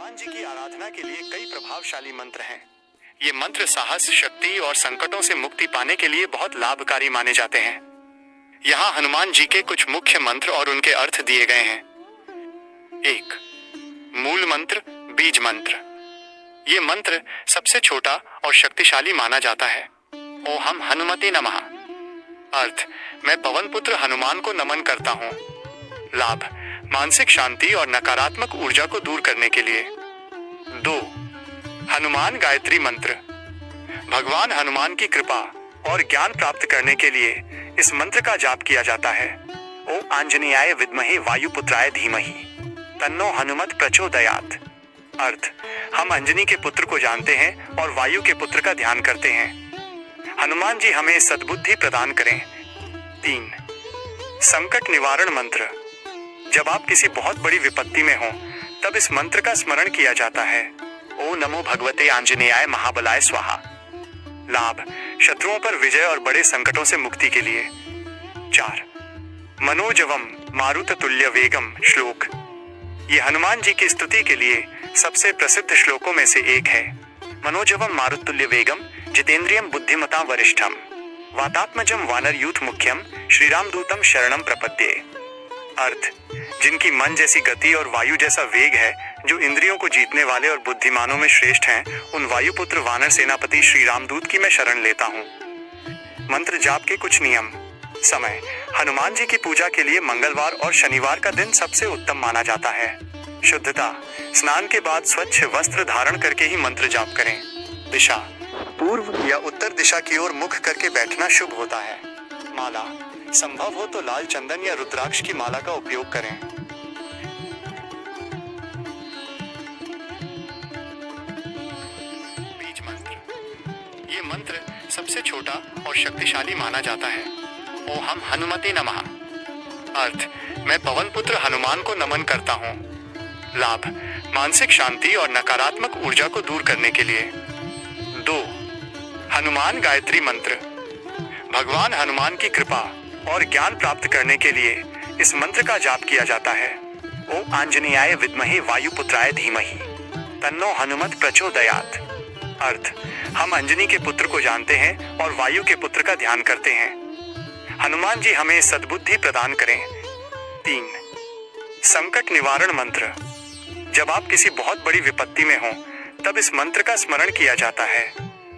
हनुमान जी की आराधना के लिए कई प्रभावशाली मंत्र हैं। ये मंत्र साहस, शक्ति और संकटों से मुक्ति पाने के लिए बहुत लाभकारी माने जाते हैं। यहाँ हनुमान जी के कुछ मुख्य मंत्र और उनके अर्थ दिए गए हैं। 1. मूल मंत्र, बीज मंत्र। ये मंत्र सबसे छोटा और शक्तिशाली माना जाता है। ओम हनुमते नमः। अर्थ: मैं पवन पुत्र हनुमान को नमन करता हूँ। लाभ: मानसिक शांति और नकारात्मक ऊर्जा को दूर करने के लिए। 2. हनुमान गायत्री मंत्र। भगवान हनुमान की कृपा और ज्ञान प्राप्त करने के लिए इस मंत्र का जाप किया जाता है। ओम आंजनेयाय विद्महे वायुपुत्राय धीमहि तन्नो हनुमत प्रचोदयात्। अर्थ: हम अंजनी के पुत्र को जानते हैं और वायु के पुत्र का ध्यान करते हैं। हनुमान जी हमें सद्बुद्धि प्रदान करें। 3. संकट निवारण मंत्र। जब आप किसी बहुत बड़ी विपत्ति में हो तब इस मंत्र का स्मरण किया जाता है। ओम नमो भगवते आंजनेयाय महाबलाय स्वाहा। लाभ: शत्रुओं पर विजय और बड़े संकटों से मुक्ति के लिए। 4. मनोजवम मारुत तुल्य वेगम श्लोक। ये हनुमान जी की स्तुति के लिए सबसे प्रसिद्ध श्लोकों में से एक है। मनोजवम मारुतुल्य वेगम जितेंद्रियम बुद्धिमता वरिष्ठम वातात्मजम वानर यूथ मुख्यम श्रीराम दूतम शरणम प्रपद्ये। अर्थ: जिनकी मन जैसी गति और वायु जैसा वेग है, जो इंद्रियों को जीतने वाले और बुद्धिमानों में श्रेष्ठ हैं, उन वायुपुत्र वानर सेनापति श्री रामदूत की मैं शरण लेता हूँ। मंत्र जाप के कुछ नियम। समय: हनुमान जी की पूजा के लिए मंगलवार और शनिवार का दिन सबसे उत्तम माना जाता है। शुद्धता: स्नान के बाद स्वच्छ वस्त्र धारण करके ही मंत्र जाप करें। दिशा: पूर्व या उत्तर दिशा की ओर मुख करके बैठना शुभ होता है। माला: संभव हो तो लाल चंदन या रुद्राक्ष की माला का उपयोग करें। बीज मंत्र। ये मंत्र सबसे छोटा और शक्तिशाली माना जाता है। ओम हनुमते नमः। अर्थ: मैं पवन पुत्र हनुमान को नमन करता हूँ। लाभ: मानसिक शांति और नकारात्मक ऊर्जा को दूर करने के लिए। 2. हनुमान गायत्री मंत्र। भगवान हनुमान की कृपा और ज्ञान प्राप्त करने के लिए इस मंत्र का जाप किया जाता है। ओम आंजनेयाय विद्महे वायुपुत्राय धीमहि तन्नो हनुमत प्रचोदयात्। अर्थ: हम अंजनी के पुत्र को जानते हैं और वायु के पुत्र का ध्यान करते हैं। हनुमान जी हमें सद्बुद्धि प्रदान करें। 3. संकट निवारण मंत्र। जब आप किसी बहुत बड़ी विपत्ति में हो तब इस मंत्र का स्मरण किया जाता है।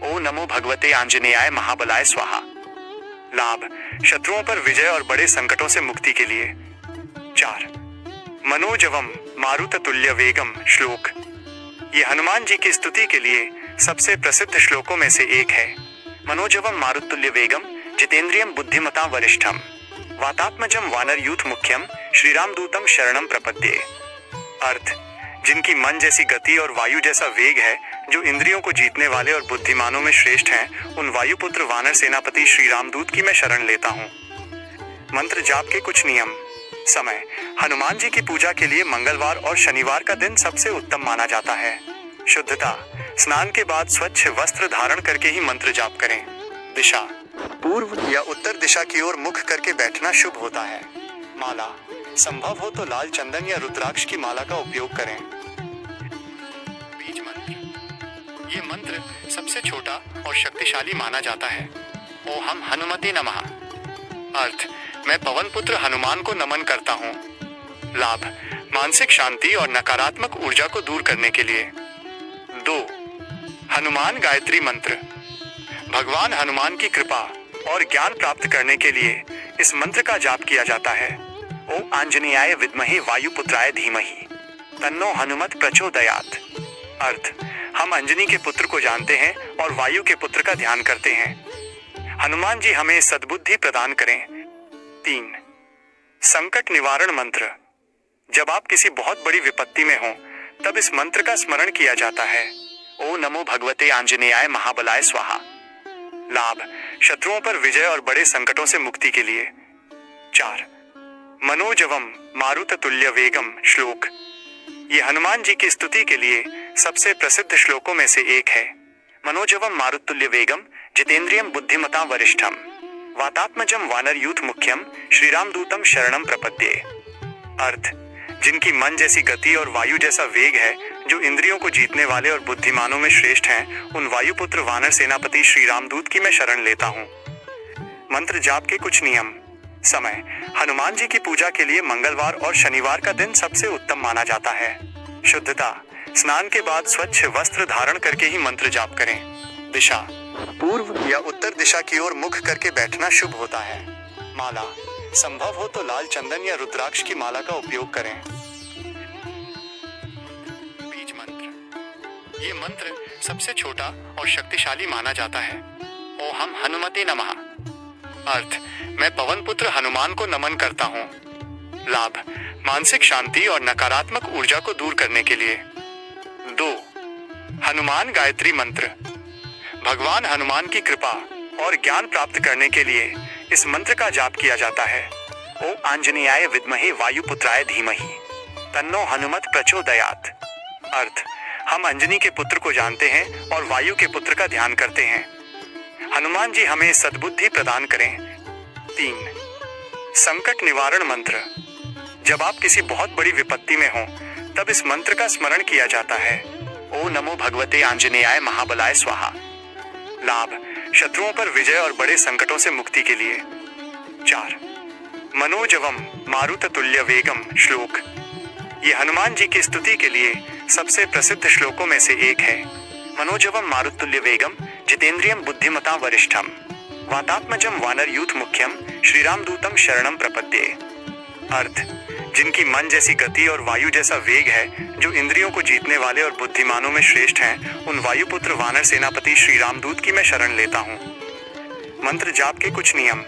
ओम नमो भगवते आंजनेयाय महाबलाय स्वाहा। लाभ: शत्रुओं पर विजय और बड़े संकटों से मुक्ति के लिए। 4. मनोजवम मारुत तुल्य वेगम श्लोक। ये हनुमान जी की स्तुति के लिए सबसे प्रसिद्ध श्लोकों में से एक है। मनोजवम मारुतुल्य वेगम जितेंद्रियम बुद्धिमता वरिष्ठम वातात्मजम वानर यूथ मुख्यम श्रीराम दूतम शरणम प्रपद्ये। अर्थ: जिनकी मन जैसी गति और वायु जैसा वेग है, जो इंद्रियों को जीतने वाले और बुद्धिमानों में श्रेष्ठ हैं, उन वायुपुत्र वानर सेनापति श्री रामदूत की मैं शरण लेता हूँ। मंत्र जाप के कुछ नियम। समय: हनुमान जी की पूजा के लिए मंगलवार और शनिवार का दिन सबसे उत्तम माना जाता है। शुद्धता: स्नान के बाद स्वच्छ वस्त्र धारण करके ही मंत्र जाप करें। दिशा: पूर्व या उत्तर दिशा की ओर मुख करके बैठना शुभ होता है। माला: संभव हो तो लाल चंदन या रुद्राक्ष की माला का उपयोग करें। बीज मंत्र। ये मंत्र सबसे छोटा और शक्तिशाली माना जाता है। ओम हनुमते नमः। अर्थ: मैं पवन पुत्र हनुमान को नमन करता हूँ। लाभ: मानसिक शांति और नकारात्मक ऊर्जा को दूर करने के लिए। 2. हनुमान गायत्री मंत्र। भगवान हनुमान की कृपा और ज्ञान प्राप्त करने के लिए इस मंत्र का जाप किया जाता है। ओम आंजनेयाय विद्महे वायुपुत्राय धीमहि तन्नो हनुमत प्रचोदयात्। अर्थ: हम अंजनी के पुत्र को जानते हैं और वायु के पुत्र का ध्यान करते हैं। हनुमान जी हमें सद्बुद्धि प्रदान करें। 3. संकट निवारण मंत्र। जब आप किसी बहुत बड़ी विपत्ति में हो तब इस मंत्र का स्मरण किया जाता है। ओम नमो भगवते आंजनेयाय महाबलाय स्वाहा। लाभ: शत्रुओं पर विजय और बड़े संकटों से मुक्ति के लिए। 4. मनोजवम मारुत तुल्य वेगम श्लोक। ये हनुमान जी की स्तुति के लिए सबसे प्रसिद्ध श्लोकों में से एक है। मनोजवम मारुतुल्य वेगम जितेंद्रियम बुद्धिमता वरिष्ठम वातात्मजम वानर यूथ मुख्यम श्रीराम दूतम शरणम प्रपद्ये। अर्थ: जिनकी मन जैसी गति और वायु जैसा वेग है, जो इंद्रियों को जीतने वाले और बुद्धिमानों में श्रेष्ठ हैं, उन वायुपुत्र वानर सेनापति श्री रामदूत की मैं शरण लेता हूँ। मंत्र जाप के कुछ नियम। समय: हनुमान जी की पूजा के लिए मंगलवार और शनिवार का दिन सबसे उत्तम माना जाता है। शुद्धता: स्नान के बाद स्वच्छ वस्त्र धारण करके ही मंत्र जाप करें। दिशा: पूर्व या उत्तर दिशा की ओर मुख करके बैठना शुभ होता है। माला: संभव हो तो लाल चंदन या रुद्राक्ष की माला का उपयोग करें। बीज मंत्र: ये मंत्र सबसे छोटा और शक्तिशाली माना जाता है। ओम हनुमते नमः। अर्थ: मैं पवन पुत्र हनुमान को नमन करता हूँ। लाभ: मानसिक शांति और नकारात्मक ऊर्जा को दूर करने के लिए। 2. हनुमान गायत्री मंत्र: भगवान हनुमान की कृपा और ज्ञान प्राप्त करने के लिए इस मंत्र का जाप किया जाता है। ओम आंजनेयाय विद्महे वायुपुत्राय धीमहि तन्नो हनुमत प्रचोदयात्। अर्थ: हम अंजनी के पुत्र को जानते हैं और वायु के पुत्र का ध्यान करते हैं। हनुमान जी हमें सद्बुद्धि प्रदान करें। 3. संकट निवारण मंत्र: जब आप किसी बहुत बड़ी विपत्ति में हो, तब इस मंत्र का स्मरण किया जाता है। ओम नमो भगवते आंजनेयाय महाबलाय स्वाहा। लाभ: शत्रुओं पर विजय और बड़े संकटों से मुक्ति के लिए। 4. मनोजवम मारुततुल्य वेगम श्लोक: ये हनुमान जी की स्तुति के लिए सबसे प्रसिद्ध श्लोकों में से एक है। मनोजवम मारुततुल्य वेगम जितेंद्रियम बुद्धिमता वरिष्ठम वातात्मजम वानर यूथ मुख्यम श्रीरामदूतम शरणम प्रपद्ये। अर्थ: जिनकी मन जैसी गति और वायु जैसा वेग है, जो इंद्रियों को जीतने वाले और बुद्धिमानों में श्रेष्ठ हैं, उन वायुपुत्र वानर सेनापति श्री रामदूत की मैं शरण लेता हूँ। मंत्र जाप के कुछ नियम।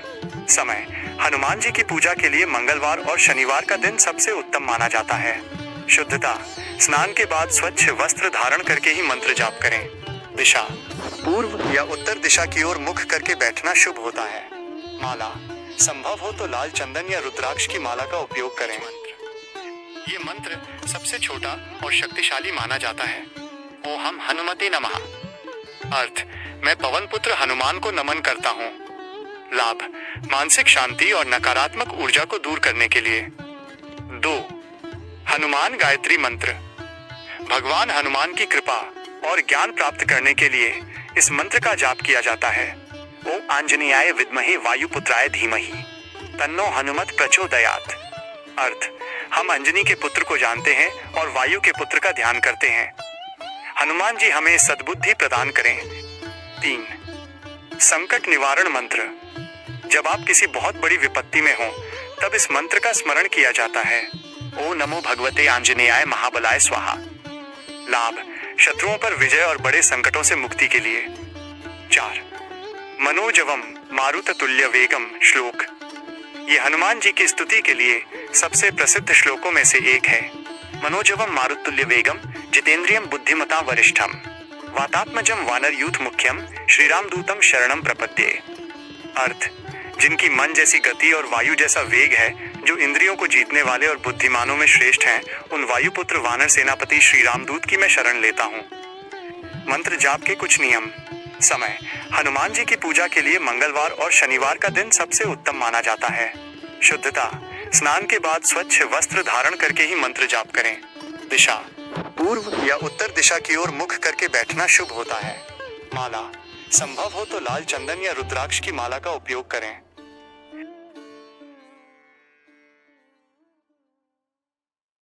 समय: हनुमान जी की पूजा के लिए मंगलवार और शनिवार का दिन सबसे उत्तम माना जाता है। शुद्धता: स्नान के बाद स्वच्छ वस्त्र धारण करके ही मंत्र जाप करें। दिशा: पूर्व या उत्तर दिशा की ओर मुख करके बैठना शुभ होता है। माला: संभव हो तो लाल चंदन या रुद्राक्ष की माला का उपयोग करें। ये मंत्र सबसे छोटा और शक्तिशाली माना जाता है। ओम हनुमते नमः। अर्थ: मैं पवन पुत्र हनुमान को नमन करता हूँ। लाभ: मानसिक शांति और नकारात्मक ऊर्जा को दूर करने के लिए। 2. हनुमान गायत्री मंत्र: भगवान हनुमान की कृपा और ज्ञान प्राप्त करने के लिए इस मंत्र का जाप किया जाता है। ओम आंजनेयाय विद्महे वायुपुत्राय धीमहि तन्नो हनुमत प्रचोदयात्। अर्थ: हम अंजनी के पुत्र को जानते हैं और वायु के पुत्र का ध्यान करते हैं। हनुमान जी हमें सद्बुद्धि प्रदान करें। 3. संकट निवारण मंत्र: जब आप किसी बहुत बड़ी विपत्ति में हो, तब इस मंत्र का स्मरण किया जाता है। ओम नमो भगवते आंजनेयाय महाबलाय स्वाहा। लाभ: शत्रुओं पर विजय और बड़े संकटों से मुक्ति के लिए। 4. मनोजवम मारुततुल्य वेगम श्लोक: ये हनुमान जी की स्तुति के लिए सबसे प्रसिद्ध श्लोकों में से एक है। मनोजवम मारुततुल्य वेगम जितेंद्रियम बुद्धिमता वरिष्ठम वातात्मजम वानर यूथ मुख्यम श्रीरामदूतम शरणम प्रपद्ये। अर्थ: जिनकी मन जैसी गति और वायु जैसा वेग है, जो इंद्रियों को जीतने वाले और बुद्धिमानों में श्रेष्ठ हैं, उन वायुपुत्र वानर सेनापति श्री रामदूत की मैं शरण लेता हूँ। मंत्र जाप के कुछ नियम। समय: हनुमान जी की पूजा के लिए मंगलवार और शनिवार का दिन सबसे उत्तम माना जाता है। शुद्धता: स्नान के बाद स्वच्छ वस्त्र धारण करके ही मंत्र जाप करें। दिशा: पूर्व या उत्तर दिशा की ओर मुख करके बैठना शुभ होता है। माला: संभव हो तो लाल चंदन या रुद्राक्ष की माला का उपयोग करें।